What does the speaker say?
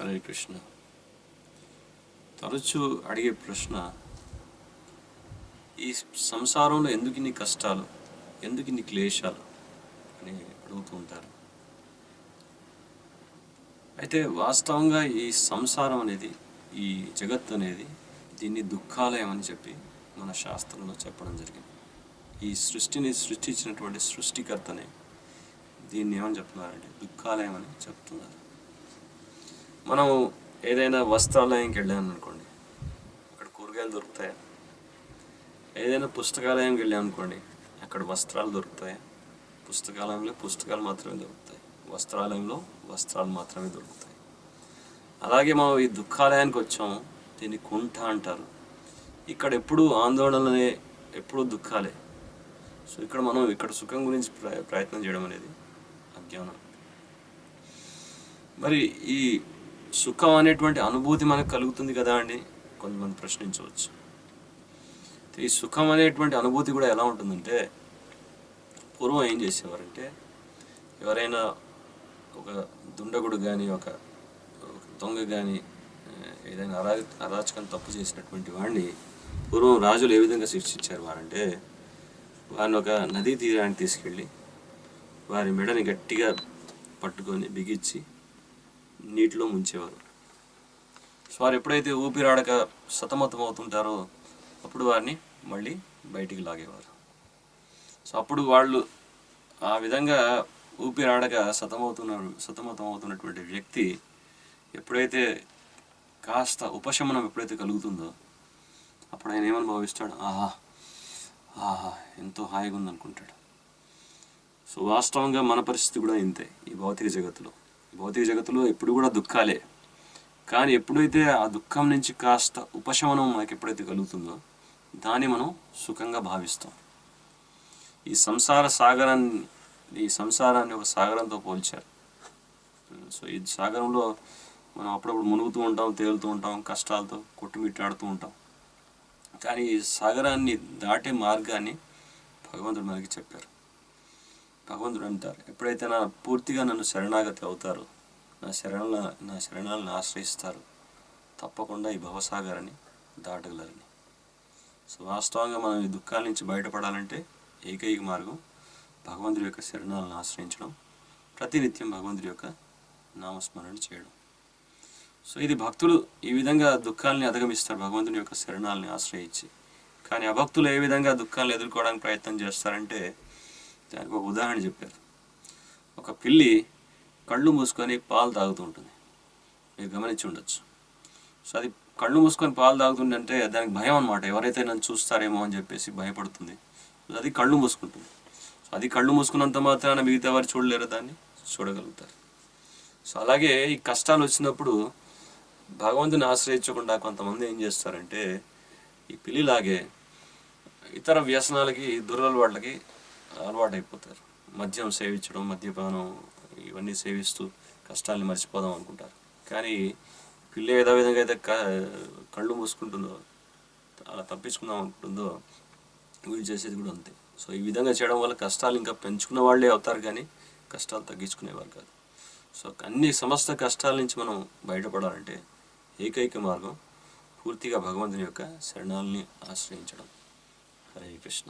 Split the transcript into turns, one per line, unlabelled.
హరే కృష్ణ. తరచూ అడిగే ప్రశ్న, ఈ సంసారంలో ఎందుకు ఇన్ని కష్టాలు, ఎందుకు ఇన్ని క్లేశాలు అని అడుగుతూ ఉంటారు. అయితే వాస్తవంగా ఈ సంసారం అనేది, ఈ జగత్తు అనేది, దీన్ని దుఃఖాలయం అని చెప్పి మన శాస్త్రంలో చెప్పడం జరిగింది. ఈ సృష్టిని సృష్టించినటువంటి సృష్టికర్తనే దీన్ని ఏమని చెప్తున్నారంటే దుఃఖాలయం అని చెప్తున్నారు. మనం ఏదైనా వస్త్రాలయంకి వెళ్ళాము అనుకోండి, అక్కడ కూరగాయలు దొరుకుతాయా? ఏదైనా పుస్తకాలయంకి వెళ్ళాము అనుకోండి, అక్కడ వస్త్రాలు దొరుకుతాయా? పుస్తకాలయంలో పుస్తకాలు మాత్రమే దొరుకుతాయి, వస్త్రాలయంలో వస్త్రాలు మాత్రమే దొరుకుతాయి. అలాగే మనం ఈ దుఃఖాలయానికి వచ్చాము, దీన్ని కుంఠ అంటారు. ఇక్కడ ఎప్పుడు ఆందోళనలే, ఎప్పుడు దుఃఖాలే. సో ఇక్కడ సుఖం గురించి ప్రయత్నం చేయడం అనేది అజ్ఞానం. మరి ఈ సుఖం అనేటువంటి అనుభూతి మనకు కలుగుతుంది కదా అండి, కొంతమంది ప్రశ్నించవచ్చు. ఈ సుఖం అనేటువంటి అనుభూతి కూడా ఎలా ఉంటుందంటే, పూర్వం ఏం చేసేవారంటే, ఎవరైనా ఒక దుండగుడు కానీ, ఒక దొంగ కానీ, ఏదైనా అరాచకం తప్పు చేసినటువంటి వాడిని పూర్వం రాజులు ఏ విధంగా శిక్షించారు వారంటే, వారిని ఒక నదీ తీరానికి తీసుకెళ్ళి వారి మెడని గట్టిగా పట్టుకొని బిగించి నీటిలో ముంచేవారు. సో వారు ఎప్పుడైతే ఊపిరాడక సతమతం అవుతుంటారో అప్పుడు వారిని మళ్ళీ బయటికి లాగేవారు. సో అప్పుడు వాళ్ళు ఆ విధంగా ఊపిరాడక సతమతం అవుతున్నటువంటి వ్యక్తి ఎప్పుడైతే కాస్త ఉపశమనం ఎప్పుడైతే కలుగుతుందో అప్పుడు ఆయన ఏమని భావిస్తాడు, ఆహా ఆహా ఎంతో హాయిగా ఉందనుకుంటాడు. సో వాస్తవంగా మన పరిస్థితి కూడా ఇంతే. ఈ భౌతిక జగత్తులో ఎప్పుడు కూడా దుఃఖాలే. కానీ ఎప్పుడైతే ఆ దుఃఖం నుంచి కాస్త ఉపశమనం మనకి ఎప్పుడైతే కలుగుతుందో దాన్ని మనం సుఖంగా భావిస్తాం. ఈ సంసారాన్ని ఒక సాగరంతో పోల్చారు. సో ఈ సాగరంలో మనం అప్పుడప్పుడు మునుగుతూ ఉంటాం, తేలుతూ ఉంటాం, కష్టాలతో కొట్టుమిట్టాడుతూ ఉంటాం. కానీ ఈ సాగరాన్ని దాటే మార్గాన్ని భగవంతుడు మనకి చెప్పారు. భగవంతుడు అంటారు, ఎప్పుడైతే పూర్తిగా నన్ను శరణాగతి అవుతారో, నా శరణాలను ఆశ్రయిస్తారు, తప్పకుండా ఈ భవసాగరాన్ని దాటగలరని. సో వాస్తవంగా మనం ఈ దుఃఖాల నుంచి బయటపడాలంటే ఏకైక మార్గం భగవంతుడి యొక్క శరణాలను ఆశ్రయించడం, ప్రతినిత్యం భగవంతుడి యొక్క నామస్మరణ చేయడం. సో ఇది భక్తులు ఈ విధంగా దుఃఖాలని అధిగమిస్తారు భగవంతుని యొక్క శరణాలని ఆశ్రయించి. కానీ అభక్తులు ఏ విధంగా దుఃఖాలను ఎదుర్కోవడానికి ప్రయత్నం చేస్తారంటే, దానికి ఒక ఉదాహరణ చెప్పారు. ఒక పిల్లి కళ్ళు మూసుకొని పాలు తాగుతూ ఉంటుంది, మీరు గమనించి ఉండొచ్చు. సో అది కళ్ళు మూసుకొని పాలు తాగుతుందంటే దానికి భయం అనమాట, ఎవరైతే నన్ను చూస్తారేమో అని చెప్పేసి భయపడుతుంది. అది కళ్ళు మూసుకుంటుంది. సో అది కళ్ళు మూసుకున్నంత మాత్రాన మిగతా వారు చూడలేరు, దాన్ని చూడగలుగుతారు. సో అలాగే ఈ కష్టాలు వచ్చినప్పుడు భగవంతుని ఆశ్రయించకుండా కొంతమంది ఏం చేస్తారంటే, ఈ పిల్లిలాగే ఇతర వ్యసనాలకి, దురలవాట్లకి అలవాటైపోతారు. మద్యం సేవించడం, మద్యపానం ఇవన్నీ సేవిస్తూ కష్టాలని మర్చిపోదాం అనుకుంటారు. కానీ పిల్లి ఏదో విధంగా అయితే కళ్ళు మూసుకుంటుందో, అలా తప్పించుకుందాం అనుకుంటుందో, వీళ్ళు చేసేది కూడా అంతే. సో ఈ విధంగా చేయడం వల్ల కష్టాలు ఇంకా పెంచుకున్న వాళ్ళే అవుతారు, కానీ కష్టాలు తగ్గించుకునేవారు కాదు. సో సమస్త కష్టాల నుంచి మనం బయటపడాలంటే ఏకైక మార్గం పూర్తిగా భగవంతుని యొక్క శరణాలని ఆశ్రయించడం. హరే కృష్ణ.